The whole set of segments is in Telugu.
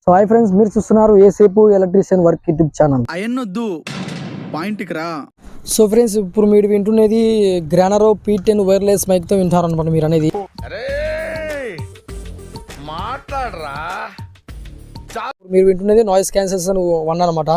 సో హాయ్ ఫ్రెండ్స్, మీరు చూస్తున్నారు ఏసేపు ఎలక్ట్రీషియన్ వర్క్ యూట్యూబ్ ఛానల్. అయన్నొద్దు పాయింట్కి రా. సో ఫ్రెండ్స్, ఇప్పుడు మీరు వింటున్నది గ్రానరో P10 వైర్లెస్ మైక్తో వింటారనమాట మీరు అనేది. మాట్లాడరా. మీరు వింటున్నది నాయిస్ క్యాన్సలేషన్ 1 అనమాట.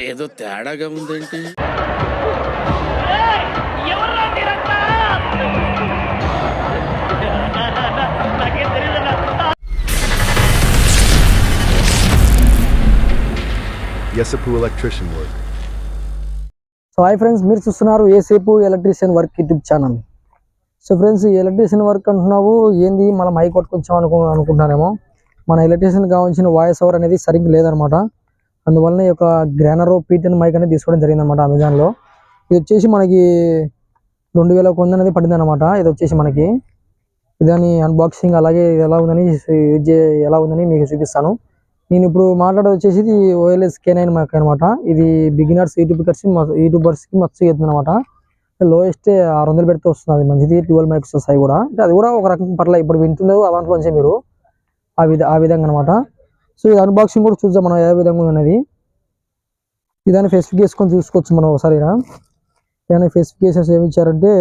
ఏదో తేడాగా ఉందేంటి? Yesapu electrician work. So hi friends, మీరు చూస్తున్నారు ఏసేపు electrician work YouTube channel. So friends, ఈ ఎలక్ట్రీషియన్ వర్క్ అంటున్నావు ఏంది, మన మైక్ పట్టుకొచ్చాం అనుకుంటున్నారేమో. మన ఎలక్ట్రీషియన్ కావాల్సిన వాయిస్ ఓవర్ అనేది సరిగ్గా లేదనమాట. అందువల్ల ఈ యొక్క గ్రానరో P10 మైక్ అనేది తీసుకోవడం జరిగిందనమాట అమెజాన్లో. ఇది వచ్చేసి మనకి 2100 అనేది పడింది అనమాట. ఇది వచ్చేసి మనకి ఇదాని అన్బాక్సింగ్ అలాగే ఎలా ఉందని ఎలా ఉందని మీకు చూపిస్తాను. నేను ఇప్పుడు మాట్లాడేది వచ్చేసి ఇది OLS K9 మైక్ అనమాట. ఇది బిగినర్స్ యూట్యూబర్స్కి మస్తు అవుతుంది అనమాట. లోయెస్ట్ 600 పెడితే వస్తుంది, అది మంచిది. 12 మైక్స్ వస్తాయి కూడా, అంటే అది కూడా ఒక రకం పర్లేదు. ఇప్పుడు వింటున్నారు దాంట్లోంచే మీరు ఆ విధంగా అనమాట. సో ఇది అన్బాక్సింగ్ కూడా చూద్దాం మనం ఏ విధంగా ఉన్నది. ఇదాన్ని స్పెసిఫికేషన్ చూసుకోవచ్చు మనం ఒకసారి. ఇదాన్ని స్పెసిఫికేషన్స్ ఏమి ఇచ్చారంటే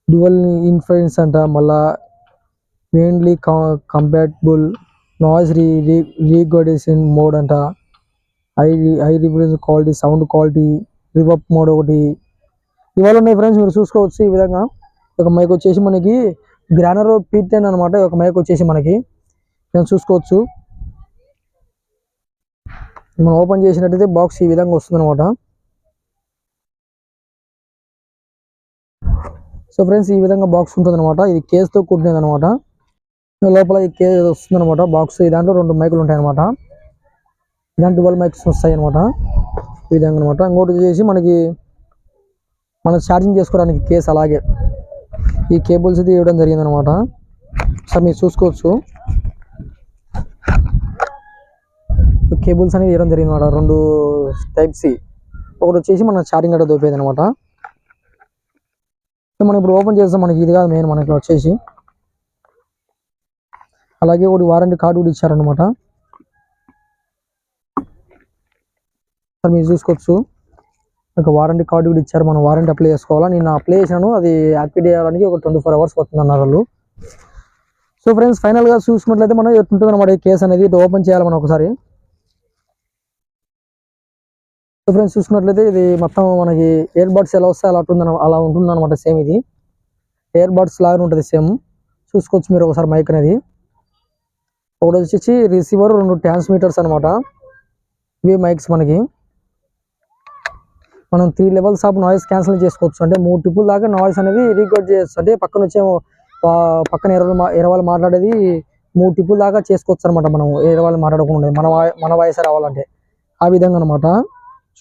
డ్యువల్ ఇన్ఫ్లుయెన్స్ అంట, మళ్ళా మెయిన్లీ కంపాటబుల్ నాయిస్ రీగోడేషన్ మోడ్ అంట, high reference quality, sound quality, reverb mode ఒకటి ఇవాళ ఉన్నాయి ఫ్రెండ్స్. మీరు చూసుకోవచ్చు ఈ విధంగా. ఒక మైక్ వచ్చేసి మనకి గ్రానరో P10 అనమాట. ఒక మైక్ వచ్చేసి మనకి నేను చూసుకోవచ్చు. మనం ఓపెన్ చేసినట్టయితే బాక్స్ ఈ విధంగా వస్తుంది అనమాట. సో ఫ్రెండ్స్, ఈ విధంగా బాక్స్ ఉంటుంది అనమాట. ఇది కేసుతో కూడినది అనమాట. లోపల ఈ కేస్ వస్తుంది అనమాట బాక్స్. దాంట్లో 2 మైకులు ఉంటాయి అనమాట. ఇలాంటి 12 మైక్స్ వస్తాయి అనమాట ఈ విధంగా అనమాట. ఇంకోటి వచ్చేసి మనకి మనం ఛార్జింగ్ చేసుకోవడానికి కేసు, అలాగే ఈ కేబుల్స్ ఇది ఇవ్వడం జరిగింది అనమాట. సార్ మీరు చూసుకోవచ్చు కేబుల్స్ అనేది ఇవ్వడం జరిగింది అనమాట. 2 టైప్ సి, ఒకటి వచ్చేసి మన ఛార్జింగ్ గట్ట దొరికింది అనమాట. సో మనం ఇప్పుడు ఓపెన్ చేస్తాం. మనకి ఇది కాదు మెయిన్, మనకి వచ్చేసి అలాగే ఒకటి వారంటీ కార్డు కూడా ఇచ్చారనమాట. సార్ మీరు చూసుకోవచ్చు ఒక వారంటీ కార్డు కూడా ఇచ్చారు. మనం వారంటీ అప్లై చేసుకోవాలా. నేను అప్లై చేసినాను, అది యాక్టివేట్ చేయడానికి ఒక 24 అవర్స్ పడుతుంది అన్నారు వాళ్ళు. సో ఫ్రెండ్స్, ఫైనల్గా చూసుకున్నట్లయితే మనం ఎట్లుంటుంది అనమాట ఈ కేసు అనేది. ఇటు ఓపెన్ చేయాలి మనం ఒకసారి. సో ఫ్రెండ్స్, చూసుకున్నట్లయితే ఇది మొత్తం మనకి ఇయర్ బడ్స్ ఎలా వస్తాయి అలా ఉంటుంది అనమాట. సేమ్ ఇది ఇయర్ బడ్స్ లాగా ఉంటుంది సేమ్. చూసుకోవచ్చు మీరు ఒకసారి మైక్ అనేది. ఒకటి వచ్చేసి రిసీవర్, 2 ట్రాన్స్మిటర్స్ అనమాట. ఇవి మైక్స్ మనకి. మనం 3 లెవెల్స్ ఆఫ్ నాయిస్ క్యాన్సిల్ చేసుకోవచ్చు. అంటే 3 ట్రిపుల్ దాకా నాయిస్ అనేది రికార్డ్ చేయొచ్చు. అంటే పక్కన వచ్చే పక్కన ఎరవాళ్ళు మాట్లాడేది 3 ట్రిపుల్ దాకా చేసుకోవచ్చు అనమాట. మనం ఎరవాళ్ళు మాట్లాడకుండా మన వాయిస్ రావాలంటే ఆ విధంగా అనమాట.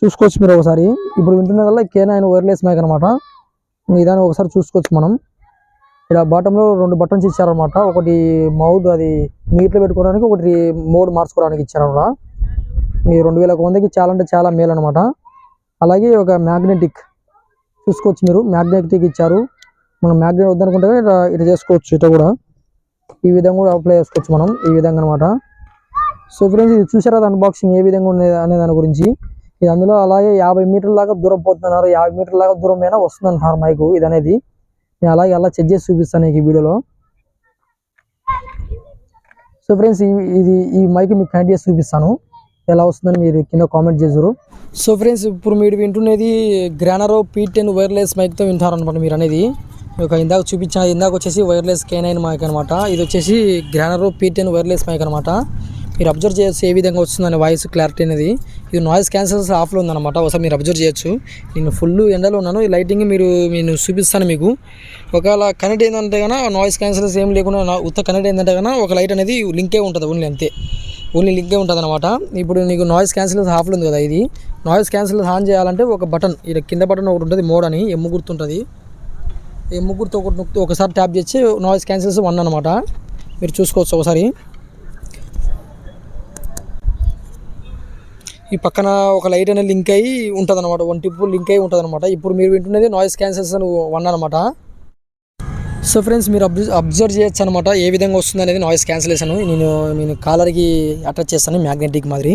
చూసుకోవచ్చు మీరు ఒకసారి. ఇప్పుడు వింటున్న వల్ల K9 వైర్లెస్ మైక్ అనమాట. ఇదాన్ని ఒకసారి చూసుకోవచ్చు మనం. ఇక్కడ బాటంలో 2 బటన్స్ ఇచ్చారనమాట. ఒకటి మౌత్, అది నీట్లో పెట్టుకోవడానికి, ఒకటి మోడ్ మార్చుకోవడానికి ఇచ్చారనమాట. ఈ 2100కి చాలా అంటే చాలా మేలు అనమాట. అలాగే ఒక మ్యాగ్నెటిక్ చూసుకోవచ్చు మీరు, మ్యాగ్నెటిక్ ఇచ్చారు. మనం మ్యాగ్నెట్ వద్దనుకుంటే ఇట్లా చేసుకోవచ్చు. ఇట్లా కూడా ఈ విధంగా కూడా అప్లై చేసుకోవచ్చు మనం ఈ విధంగా అనమాట. సో ఫ్రెండ్స్, ఇది చూసారా అన్బాక్సింగ్ ఏ విధంగా ఉన్నది అనే దాని గురించి. ఇది అందులో అలాగే 50 మీటర్ల దాకా దూరం పోతున్నారు. 50 మీటర్ల దాకా దూరం అయినా వస్తుంది అంటున్నారు మైకు ఇది అనేది. నేను అలాగే అలా చెక్ చేసి చూపిస్తాను ఈ వీడియోలో. సో ఫ్రెండ్స్, ఈ మైక్ మీకు కనెక్ట్ చేసి చూపిస్తాను ఎలా వస్తుందని మీరు కింద కామెంట్ చేసారు. సో ఫ్రెండ్స్, ఇప్పుడు మీరు వింటున్నది గ్రానరో P10 వైర్లెస్ మైక్తో వింటారనమాట మీరు అనేది. ఇందాక వచ్చేసి వైర్లెస్ K9 మైక్ అనమాట. ఇది వచ్చేసి గ్రానరో P10 వైర్లెస్ మైక్ అనమాట. మీరు అబ్జర్వ్ చేయొచ్చు ఏ విధంగా వస్తుందని వాయిస్ క్లారిటీ అనేది. ఇది నాయిస్ క్యాన్సల్స్ ఆఫ్లో ఉందన్నమాట. ఒకసారి మీరు అబ్జర్వ్ చేయొచ్చు. నేను ఫుల్ ఎండలో ఉన్నాను. ఈ లైటింగ్ నేను చూపిస్తాను మీకు. ఒకవేళ కనెక్ట్ అయిందంటే కన్నా నాయిస్ క్యాన్సల్స్ ఏం లేకుండా ఉత్త కనెక్ట్ అయిందంటే కన్నా ఒక లైట్ అనేది లింకే ఉంటుంది, ఓన్లీ అంతే. ఓన్లీ లింకే ఉంటుంది అనమాట. ఇప్పుడు నీకు నాయిస్ క్యాన్సల్స్ ఆఫ్లో ఉంది కదా. ఇది నాయిస్ క్యాన్సల్స్ ఆన్ చేయాలంటే ఒక బటన్, ఇక్కడ కింద బటన్ ఒకటి ఉంటుంది, మోడ్ అని ఎమ్ము గుర్తుంటుంది. ఎమ్ము గుర్తు ఒకటి నొక్కితే ఒకసారి ట్యాప్ చేసి నాయిస్ క్యాన్సల్స్ 1 అనమాట. మీరు చూసుకోవచ్చు ఒకసారి. ఈ పక్కన ఒక లైట్ అనేది లింక్ అయ్యి ఉంటుంది అనమాట. 1 టిప్ లింక్ అయ్యి ఉంటుంది అనమాట. ఇప్పుడు మీరు వింటున్నది నాయిస్ క్యాన్సల్స్ 1 అనమాట. సో ఫ్రెండ్స్ మీరు అబ్జర్వ్ చేయొచ్చు అనమాట ఏ విధంగా వస్తుంది అనేది నాయిస్ క్యాన్సిలేషన్. నేను కాలర్కి అటాచ్ చేస్తాను మ్యాగ్నెటిక్ మాదిరి.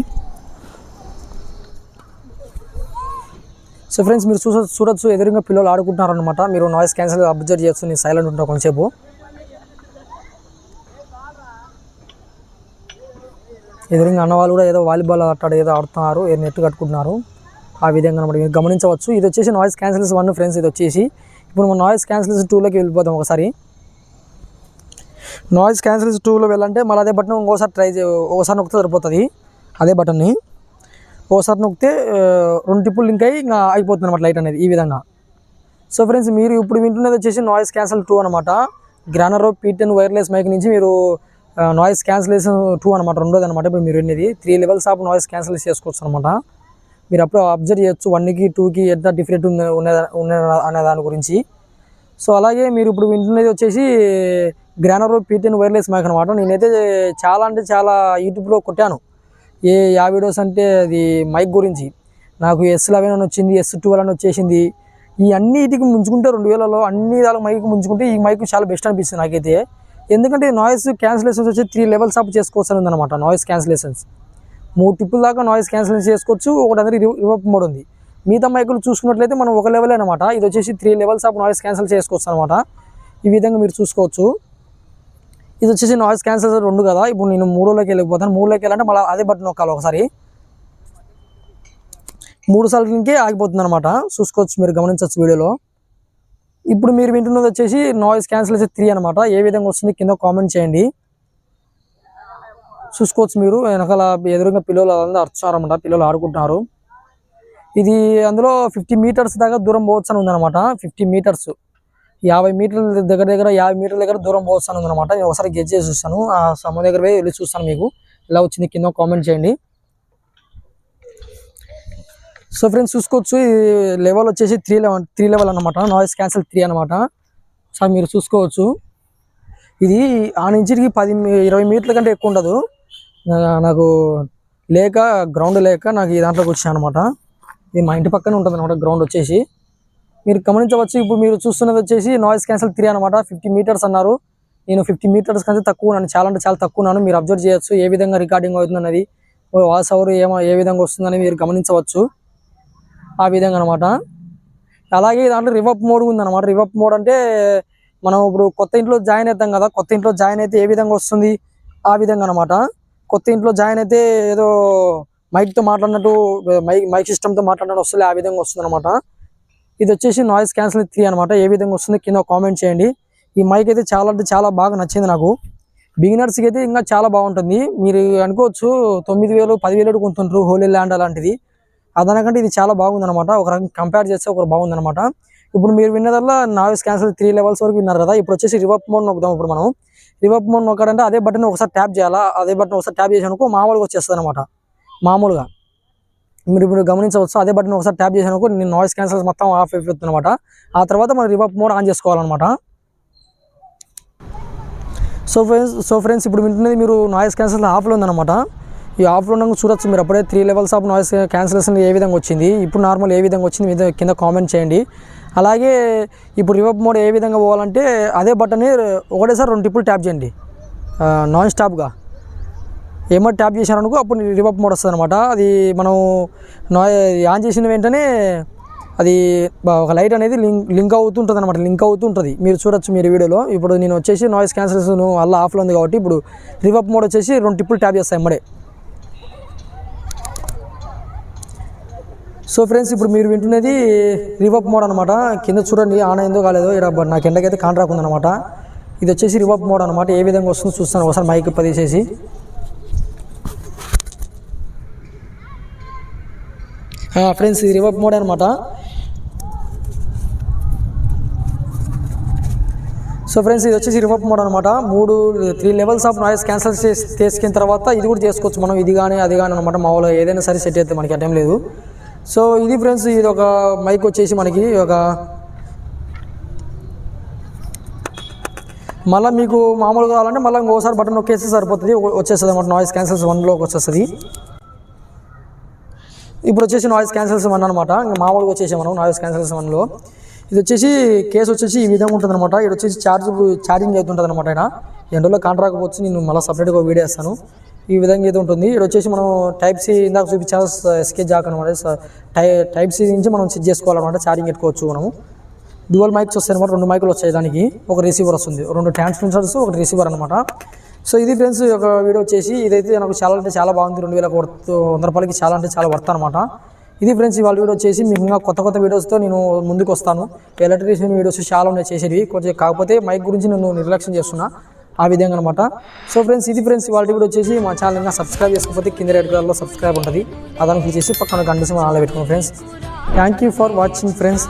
సో ఫ్రెండ్స్ మీరు చూడొచ్చు ఎదురుగా పిల్లలు ఆడుకుంటున్నారు అనమాట. మీరు నాయిస్ క్యాన్సిల్ అబ్జర్వ్ చేయొచ్చు. నేను సైలెంట్ ఉంటాను కొంచెంసేపు. ఎదురుగా అన్నవాళ్ళు కూడా ఏదో వాలీబాల్ ఏదో ఆడుతున్నారు, నెట్ కట్టుకుంటున్నారు. ఆ విధంగా అనమాట మీరు గమనించవచ్చు. ఇది వచ్చేసి నాయిస్ క్యాన్సిలేషన్ 1 ఫ్రెండ్స్. ఇది వచ్చేసి ఇప్పుడు మనం నాయిస్ క్యాన్సిలేషన్ 2లోకి వెళ్ళిపోతాం. ఒకసారి నాయిస్ క్యాన్సిలేషన్ 2లో వెళ్ళాలంటే మళ్ళీ అదే బటన్ ఒకసారి ఒకసారి నొక్కితే సరిపోతుంది. అదే బటన్ని ఒకసారి నొక్కితే 2 టిప్పులు లింక్ అయ్యి ఇంకా అయిపోతుంది అనమాట లైట్ అనేది ఈ విధంగా. సో ఫ్రెండ్స్ మీరు ఇప్పుడు వింటున్నది వచ్చేసి నాయిస్ క్యాన్సిల్ 2 అనమాట. గ్రానరో P10 వైర్లెస్ మైక్ నుంచి మీరు నాయిస్ క్యాన్సిలేషన్ 2 అనమాట, రెండోది అనమాట. ఇప్పుడు మీరు వినేది 3 లెవెల్స్ ఆఫ్ నాయిస్ క్యాన్సిల్ చేసుకోవచ్చు అనమాట. మీరు అప్పుడు అబ్జర్వ్ చేయొచ్చు 1కి 2కి ఎంత డిఫరెంట్ ఉన్న అనే దాని గురించి. సో అలాగే మీరు ఇప్పుడు వింటున్నది వచ్చేసి గ్రానరో P10 వైర్లెస్ మైక్ అనమాట. నేనైతే చాలా అంటే చాలా యూట్యూబ్లో కొట్టాను ఆ వీడియోస్ అంటే అది మైక్ గురించి. నాకు S11 అని వచ్చింది, S12 అని వచ్చేసింది. ఈ అన్నిటికి ముంచుకుంటే 2000లో అన్ని దాని మైక్ ముంచుకుంటే ఈ మైక్ చాలా బెస్ట్ అనిపిస్తుంది నాకైతే. ఎందుకంటే నాయిస్ క్యాన్సిలేషన్స్ వచ్చి 3 లెవెల్స్ ఆఫ్ చేసుకోవచ్చు అని ఉందన్నమాట. నాయిస్ క్యాన్సిలేషన్స్ 3 టిప్పుల దాకా నాయిస్ క్యాన్సిలేషన్ చేసుకోవచ్చు. ఒకటి అందరి రివర్బ్ మోడ్ ఉంది. మిగతా మైకులు చూసుకున్నట్లయితే మనం ఒక లెవెల్ అనమాట. ఇది వచ్చేసి 3 లెవెల్స్ ఆఫ్ నాయిస్ క్యాన్సిల్ చేసుకోవచ్చు అనమాట. ఈ విధంగా మీరు చూసుకోవచ్చు. ఇది వచ్చేసి నాయిస్ క్యాన్సిలేషన్ 2 కదా. ఇప్పుడు నేను 3లోకి వెళ్ళిపోతాను. 3లోకి వెళ్ళాలంటే మళ్ళీ అదే బటన్ నొక్కాలి ఒకసారి. 3 సార్లు ఇంకే ఆగిపోతుంది అనమాట. చూసుకోవచ్చు, మీరు గమనించవచ్చు వీడియోలో. ఇప్పుడు మీరు వింటున్నది వచ్చేసి నాయిస్ క్యాన్సిలేషన్ 3 అనమాట. ఏ విధంగా వస్తుంది కింద కామెంట్ చేయండి. చూసుకోవచ్చు మీరు వెనకాల ఎదురుగా పిల్లలు అదంతా అరుచున్నారన్నమాట. పిల్లలు ఆడుకుంటున్నారు. ఇది అందులో 50 మీటర్స్ దాకా దూరం పోవచ్చు అని ఉందన్నమాట. 50 మీటర్స్ 50 మీటర్ల దగ్గర 50 మీటర్ల దగ్గర దూరం పోవచ్చు అని ఉందన్నమాట. నేను ఒకసారి గెజ్ చేసి చూస్తాను. ఆ సమయం దగ్గర వెళ్ళి చూస్తాను. మీకు ఎలా వచ్చింది కింద కామెంట్ చేయండి. సో ఫ్రెండ్స్ చూసుకోవచ్చు ఈ లెవెల్ వచ్చేసి 3 లెవెల్ అనమాట. నాయిస్ క్యాన్సిల్ 3 అనమాట. సార్ మీరు చూసుకోవచ్చు. ఇది ఆ నుంచి 10-20 మీటర్ల కంటే ఎక్కువ ఉండదు. నాకు గ్రౌండ్ లేక నాకు ఈ దాంట్లోకి వచ్చాను అనమాట. ఇది మా ఇంటి పక్కనే ఉంటుంది అనమాట గ్రౌండ్ వచ్చేసి. మీరు గమనించవచ్చు. ఇప్పుడు మీరు చూస్తున్నది వచ్చేసి నాయిస్ క్యాన్సిల్ 3 అనమాట. 50 మీటర్స్ అన్నారు. నేను 50 మీటర్స్ కంటే తక్కువ ఉన్నాను. చాలా అంటే చాలా తక్కువ ఉన్నాను. మీరు అబ్జర్వ్ చేయొచ్చు ఏ విధంగా రికార్డింగ్ అవుతుంది అన్నది, వాయిస్ ఓవర్ ఏ విధంగా వస్తుందని మీరు గమనించవచ్చు. ఆ విధంగా అనమాట. అలాగే దాంట్లో రివర్బ్ మోడ్ ఉందన్నమాట. రివర్బ్ మోడ్ అంటే మనం ఇప్పుడు కొత్త ఇంట్లో జాయిన్ అవుతాం కదా. కొత్త ఇంట్లో జాయిన్ అయితే ఏ విధంగా వస్తుంది ఆ విధంగా అనమాట. కొత్త ఇంట్లో జాయిన్ అయితే ఏదో మైక్తో మాట్లాడినట్టు మైక్ సిస్టమ్తో మాట్లాడినట్టు వస్తుంది. ఆ విధంగా వస్తుంది అనమాట. ఇది వచ్చేసి నాయిస్ క్యాన్సిల్ 3 అనమాట. ఏ విధంగా వస్తుంది కింద కామెంట్ చేయండి. ఈ మైక్ అయితే చాలా అంటే చాలా బాగా నచ్చింది నాకు. బిగినర్స్కి అయితే ఇంకా చాలా బాగుంటుంది. మీరు అనుకోవచ్చు 9000 10,000 కొంటుంటారు హోలీ ల్యాండ్ అలాంటిది. అదనకంటే ఇది చాలా బాగుందన్నమాట. ఒక రకంగా కంపేర్ చేస్తే ఒకరు బాగుందన్నమాట. ఇప్పుడు మీరు విన్నదల్లా నాయిస్ క్యాన్సిల్ 3 లెవెల్స్ వరకు విన్నారు కదా. ఇప్పుడు వచ్చేసి రివర్బ్ మోడ్ నొక్కుదాం. ఇప్పుడు మనం రివర్బ్ మోడ్ నొక్కాలంటే అదే బటన్ ఒకసారి ట్యాప్ చేయాలా. అదే బటన్ ఒకసారి ట్యాప్ చేసానుకో మామూలుగా వచ్చేస్తుంది అనమాట. మామూలుగా మీరు ఇప్పుడు గమనించవచ్చు. అదే బటన్ ఒకసారి ట్యాప్ చేసానుకో నేను నాయిస్ క్యాన్సిల్ మొత్తం ఆఫ్ అయిపోతుంది అనమాట. ఆ తర్వాత మనం రివర్బ్ మోడ్ ఆన్ చేసుకోవాలన్నమాట. సో ఫ్రెండ్స్ ఇప్పుడు వింటున్నది మీరు నాయిస్ క్యాన్సిల్ ఆఫ్లో ఉందన్నమాట. ఈ ఆఫ్లో ఉండగా చూడొచ్చు మీరు. అప్పుడే 3 లెవెల్స్ ఆఫ్ నాయిస్ క్యాన్సిలేషన్ ఏ విధంగా వచ్చింది, ఇప్పుడు నార్మల్ ఏ విధంగా వచ్చింది మీద కింద కామెంట్ చేయండి. అలాగే ఇప్పుడు రివర్బ్ మోడ్ ఏ విధంగా పోవాలంటే అదే బటన్ని ఒకటేసారి 2 టిప్పులు ట్యాప్ చేయండి నాన్ స్టాప్గా. ఏమో ట్యాప్ చేశారనుకో అప్పుడు రివర్బ్ మోడ్ వస్తుంది అనమాట. అది మనం ఆన్ చేసిన వెంటనే అది ఒక లైట్ అనేది లింక్ అవుతుంటుంది అనమాట. లింక్ అవుతుంటుంది. మీరు చూడొచ్చు మీరు వీడియోలో. ఇప్పుడు నేను వచ్చేసి నాయిస్ క్యాన్సిలేషన్ అలా ఆఫ్లో ఉంది కాబట్టి ఇప్పుడు రివర్బ్ మోడ్ వచ్చేసి 2 టిప్పులు ట్యాప్ చేస్తాయి మడే. సో ఫ్రెండ్స్ ఇప్పుడు మీరు వింటున్నది రివర్బ్ మోడ్ అనమాట. కింద చూడండి ఆన్ అయిందో కాలేదో. ఇక్కడ నాకు ఎండకైతే కాంట్రాక్ట్ ఉందన్నమాట. ఇది వచ్చేసి రివర్బ్ మోడ్ అనమాట. ఏ విధంగా వస్తుందో చూస్తాను ఒకసారి మైక్ పదేసేసి. ఫ్రెండ్స్ ఇది రివర్బ్ మోడ్ అనమాట. సో ఫ్రెండ్స్ ఇది వచ్చేసి రివర్బ్ మోడ్ అనమాట. 3 లెవెల్స్ ఆఫ్ నాయిస్ క్యాన్సిల్ చేసుకున్న తర్వాత ఇది కూడా చేసుకోవచ్చు మనం. ఇది కానీ అది కానీ అనమాట. మామూలుగా ఏదైనా సరే సెట్ అయితే మనకి అటెం లేదు. సో ఇది ఫ్రెండ్స్ ఇది ఒక మైక్ వచ్చేసి మనకి ఒక మళ్ళీ మీకు మామూలుగా కావాలంటే మళ్ళీ ఇంకోసారి బటన్ నొక్కేస్తే సరిపోతుంది. వచ్చేస్తుంది అనమాట. నాయిస్ క్యాన్సిల్స్ 1లోకి వచ్చేస్తుంది. ఇప్పుడు వచ్చేసి నాయిస్ క్యాన్సిల్స్ 1 అనమాట. ఇంకా మామూలుగా వచ్చేసి మనం నాయిస్ క్యాన్సిల్స్ 1లో ఇది వచ్చేసి కేసు వచ్చేసి ఈ విధంగా ఉంటుంది అనమాట. ఇది వచ్చేసి ఛార్జింగ్ అవుతుంటుంది అనమాట. ఆయన ఎండలో కాంట్రాకపోవచ్చు, నేను మళ్ళీ సపరేట్గా వీడియో వేస్తాను. ఈ విధంగా అయితే ఉంటుంది. ఇక్కడ వచ్చేసి మనం టైప్ సి ఇందాక చూపించాను ఎస్కే జాక్ అనమాట. టైప్ సి నుంచి మనం సెట్ చేసుకోవాలన్నమాట, ఛార్జింగ్ పెట్టుకోవచ్చు మనము. డ్యువల్ మైక్స్ వస్తాయి అనమాట, 2 మైకులు వచ్చాయి, దానికి ఒక రిసీవర్ వస్తుంది, 2 ట్రాన్స్మిటర్స్, ఒక రిసీవర్ అనమాట. సో ఇది ఫ్రెండ్స్ ఒక వీడియో వచ్చేసి, ఇదైతే నాకు చాలా అంటే చాలా బాగుంది. 2100 రూపాయలకి చాలా అంటే చాలా వర్త్ అనమాట. ఇది ఫ్రెండ్స్ ఇవాళ వీడియో వచ్చేసి, మీకు ఇంకా కొత్త వీడియోస్తో నేను ముందుకు వస్తాను. ఎలక్ట్రీషియన్ వీడియోస్ చాలా ఉన్నాయి చేసేవి, కొంచెం కాకపోతే మైక్ గురించి నేను నిర్లక్ష్యం చేస్తున్నా ఆ విధంగా అనమాట. సో ఫ్రెండ్స్ ఇది ఫ్రెండ్స్ ఇవాళ వీడియో వచ్చేసి, మా ఛానల్ ఇంకా సబ్స్క్రైబ్ చేసుకోకపోతే కింద రెడ్ కలర్లో సబ్స్క్రైబ్ ఉంటుంది, అదాన్ని క్లిక్ చేసి పక్కన గంట సింబల్ ఆన్లో పెట్టుకోండి friends. Thank you for watching friends.